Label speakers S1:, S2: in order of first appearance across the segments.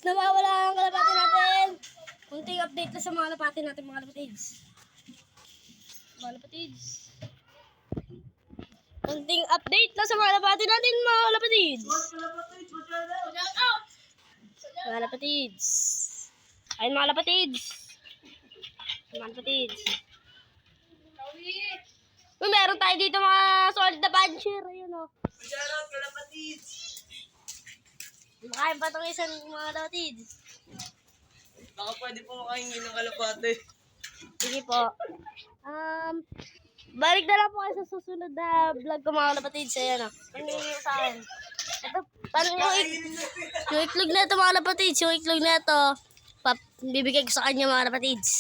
S1: nawawala ang kalapati natin. Kunting update na sa mga kalapati natin, mga kalapatids. Mga kalapatids. Kunting update na sa mga kalapati natin, mga kalapatids. Mga kalapatids. Ayun, mga kalapatids. Mga kalapatids. Meron tayo dito mga solid na puncher. Ayun, o.
S2: Shoutout kalapatids.
S1: Makain pa itong isang mga kalapatids.
S2: Baka pwede po makahingi ng kalapate.
S1: Sige po. Balik na lang po kayo sa susunod na vlog ko, mga kalapatids. Ayan, o. Pangingin sa akin. Ito, paano yung iklog na ito, mga kalapatids. Yung iklog na ito, bibigay ko sa kanya, mga kalapatids.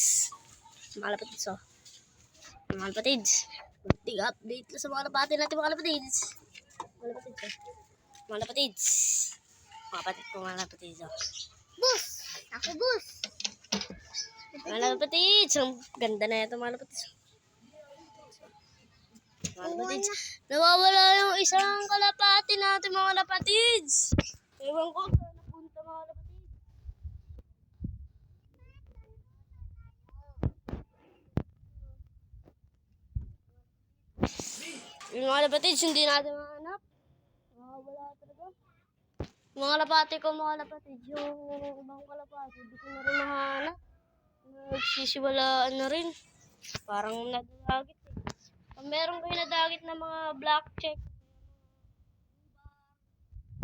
S1: Mga kalapatids, o. Mga kalapatids. Kunting update lang sa mga kalapati natin, mga kalapatids. Mga kalapatids, o. Mga kalapatids. Mga kapatid ko, mga kalapatids, o. Bus! Ako, bus! Mga kalapatids. Ang ganda na ito, mga kalapatids. Mga kalapatids. Nawawala yung isang kalapati natin, mga kalapatids. Ewan ko saan napunta, mga kalapatids. Yung mga kalapatids, hindi natin mahanap. Nawawala talaga. Mga kalapati ko, mga kalapatids. Yung ibang kalapati, hindi ko na rin mahanap. Nagsisiwalaan na rin. Parang nadagit eh. Kung meron kayo nadagit na mga black check,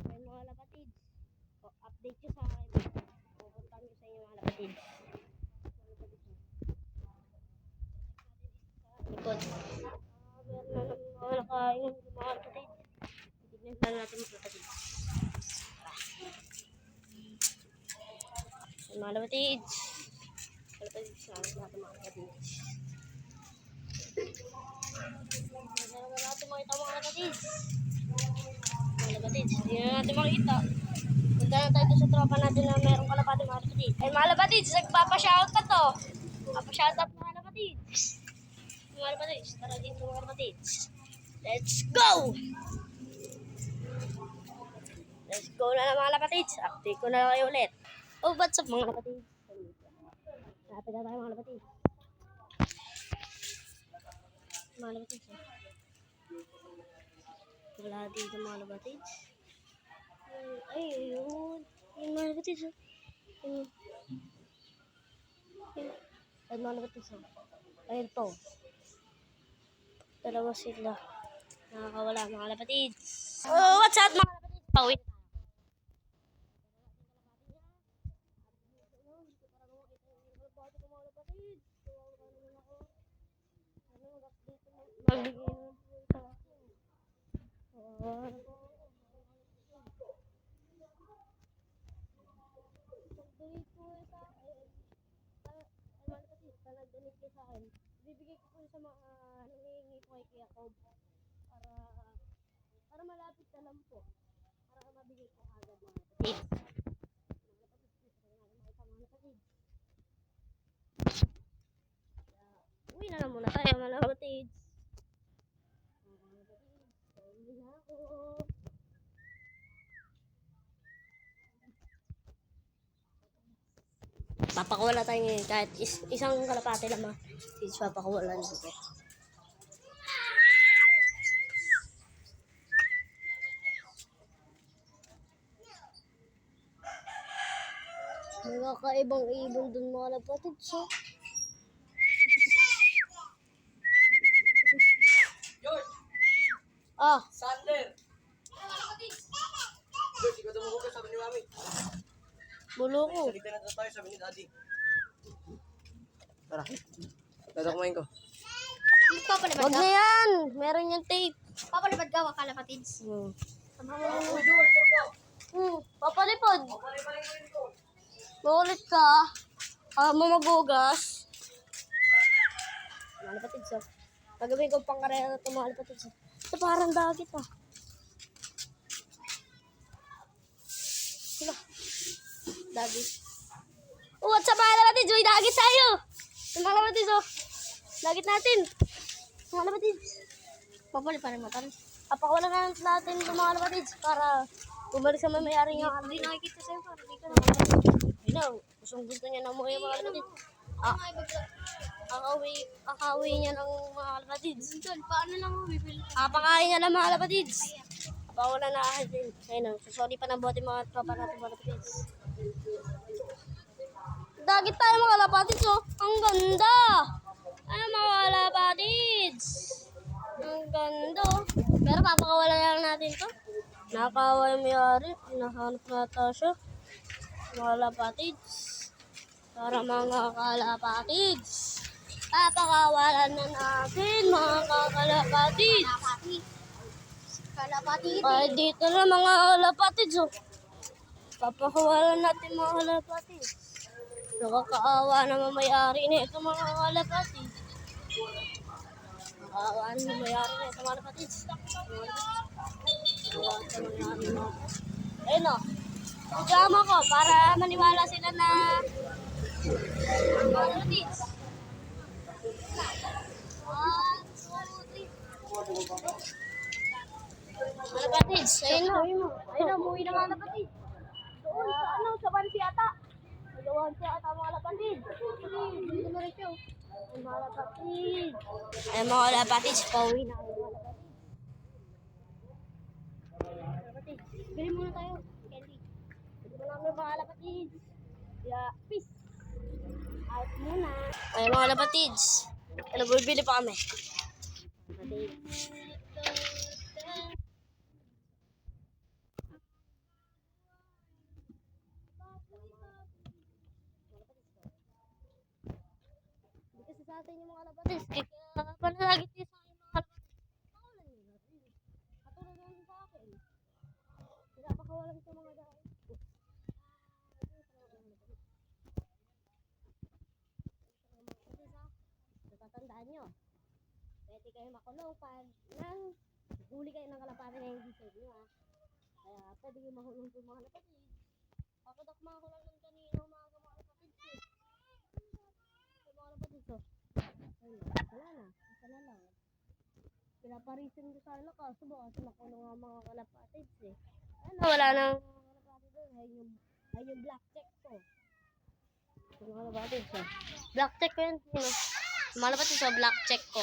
S1: ay mga kalapatids, update nyo sa akin. Pupunta nyo sa inyo, mga kalapatids. Likod. Meron na naman mga nakain, mga kalapatids. Tignan lang natin, mga kalapatids. Mga kalapatids. Kalapatids na natin, mga kalapatids. Meron na natin makita, mga kalapatids. Mga kalapatids, hindi na natin makita. Punta na tayo sa tropa natin na merong kalapati, mga kalapatids. Ay, mga kalapatids, nagpapashout ka to. Papashout up, mga kalapatids. Mga kalapatids, tara dito, mga kalapatids. Let's go! Let's go na, mga kalapatids. Update ko na kayo ulit. Oh, what's up, mga kalapatids? Napit na tayo, mga kalapatids. Mga kalapatids, oh. Wala dito, mga kalapatids. Ay, ayun. Yung mga kalapatids, oh. Ayun. Ayun, mga kalapatids, oh. Ayun to. Dalawa sila. Nakakawala, mga kalapatids. Oh, what's up, mga kalapatids? Pauwi na tayo. Bibigay ko po sa mga nangihingi po kay Kuya Cob para malapit na lang po. Para mabigay po agad, mga kapatid. Uwi na lang muna tayo, mga kapatid. Uwi na ako. Papakawala tayo ngayon kahit isang kalapate lamang. Papakawala dito. May kakaibang ibon dun, mga kalapatid. So,
S2: George!
S1: George,
S2: Sander! George, ikaw daw mahugas, sabi ni Mami.
S1: bulo ko.
S2: Salita na tayo, sabi ni Daddy. Tara. Dadakmain ko.
S1: Huwag na yan. Meron yung tape.
S3: Papalipad ka, kalapatids.
S1: Papalipod. Makulit ka. Mamagugas. Mga kalapatids, oh. Pagawin ko pang karera na ito, mga kalapatids, oh. Ito parang dagit, ah. Sila. Dagit. Oh, what's up, mga kalapatids? Uy, dagit tayo. Mga kalapatids, oh. Dagit natin. Mga kalapatids. Papaliparin mo tayo. Papakawalan na natin ito, mga kalapatids para bumalik sa may-ari nga.
S3: Hindi nakikita sa'yo, parang di ka na.
S1: Gustong gusto niya na umuwi mga kalapatids. Akauwi niya ng mga kalapatids.
S3: Paano lang ako bibili?
S1: Pakain niya ng mga kalapatids. Wala na akin din. Ayun o, sorry pa ng bote mga tropa natin mga kalapatids. Dagit tayo mga kalapatids oh. Ang ganda! Ay mga kalapatids! Ang ganda oh. Pero papakawala lang natin to. Nakakawa yung mayari. Nahanap nata siya. Mga kalapatids. Para mga kalapatids. Papakawalan na natin mga kalapatids.
S3: Kalapatid.
S1: Ay, dito na mga kalapatids oh. Papakawalan natin mga kalapatids. Nakakaawa naman may-ari na ito mga kalapatids. Nakakaawa naman may-ari na ito mga kalapatids. Ayun o. Pagkama ko para maniwala sila na mga kalapatids. Kalapatids, ayun o. Ayun o, umuwi na mga kalapatids. Doon sa ano, sa Bansi ata. Magawan siya ata mga kalapatids. Dito na rin siya. Mga kalapatids. Ayun mga kalapatids, pauwi na mga kalapatids. Bili muna tayo. Candy. Bili muna kami mga kalapatids. Yeah, peace. Out muna. Ayun mga kalapatids. Ano, bibili pa kami. Kalapatids. Kasi sa atin yung mga kalapatids, kaya panalagit niya sa akin mga kalapatids. Pakawalan niyo na rin. Katulad naman sa akin. Kaya pakawalan sa mga dahil. Natatandaan nyo, pwede kayo makulong pag huli kayo ng kalapati na hindi sa inyo ha. Kaya pwede kayo mahulong sa mga kalapatids. Pakadakma ko lang ng kanina umaga mga kalapatids eh. Mga kalapatids oh. Ayun, wala na. Isa na lang. Pinaparisin ko sa ilo kaso kasi makulong ang mga kalapatids eh. Ano, wala nang mga kalapatids doon. Ayun yung black check ko. Yung mga kalapatids oh. Black check ko yun. Mga kalapatids oh, black check ko.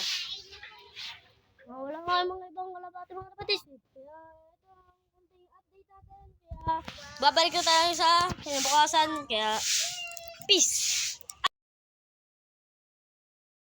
S1: Wala nga yung mga ibang kalapatids mga kalapatids eh. Kaya ito ang kunting update natin. Kaya babalik na tayo sa kinabukasan. Kaya peace!